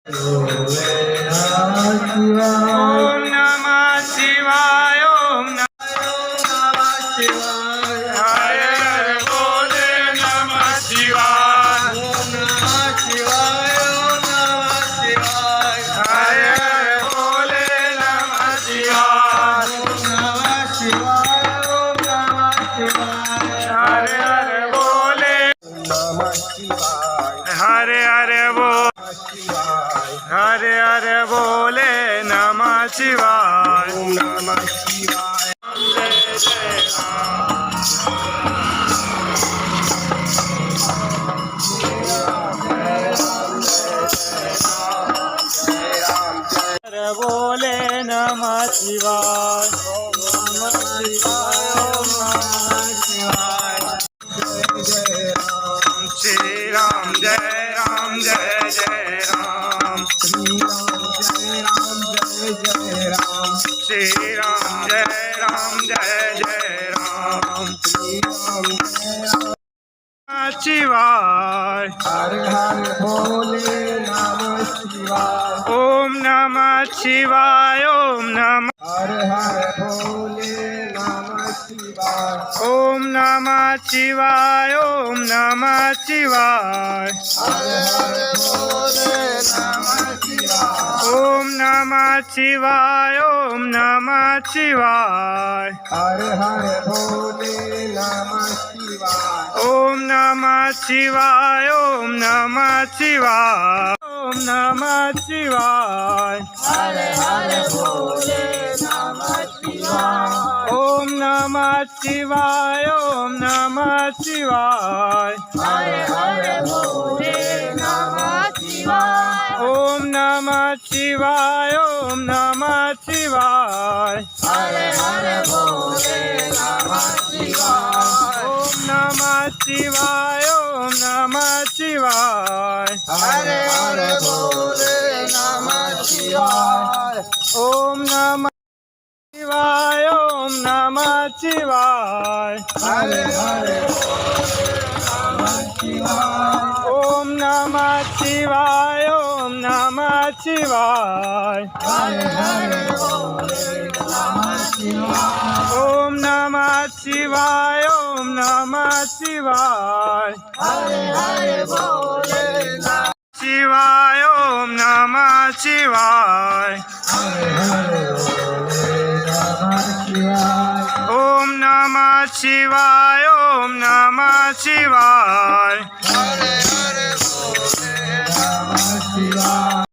ओम नमः शिवाय ओम नमः शिवाय हरे हरे बोले नमः शिवाय ओम नमः शिवाय ओम नमः शिवाय हरे हरे बोले नमः शिवाय ओम नमः शिवाय ओम नमः शिवाय हरे हरे बोले नमः शिवाय हरे हरे बोल शिवाय हरे हरे बोले नमः शिवाय ओम नमः शिवाय जय जय राम हरे बोले नमः शिवाय श्री राम जय राम जय जय राम श्री राम जय राम जय जय राम शिवाय हर हर भोले नमः शिवाय ओम नमः शिवाय ओम नमः हर हर भोले नमः शिवाय ओम नमः शिवाय ओम नमः शिवाय हर हर भोले नमः शिवाय ओम नमः शिवाय ओम नमः शिवाय हर हर भोले नमः शिवाय ओम नमः शिवाय ओम नमः शिवाय ओम नमः शिवाय हर हर भोले नमः शिवाय ओम नमः शिवाय ओम नमः शिवाय हर हर भोले नमः शिवाय ओम नमः शिवाय ओम नमः शिवाय हर हर भोले नमः शिवाय ओम नमः शिवाय ओम नमः शिवाय हर हर भोले नमः शिवाय ओम नमः शिवाय ओम नमः शिवाय हर हर भोले नमः शिवाय ओम नमः शिवाय ओम नमः शिवाय हर हर भोले नमः शिवाय ओम नमः शिवाय ओम नमः शिवाय हर हर भोले नमः शिवाय ओम नमः शिवाय हर हर भोले नमः शिवाय ओम नमः शिवाय ओम नमः शिवाय हर हर भोले नमः शिवाय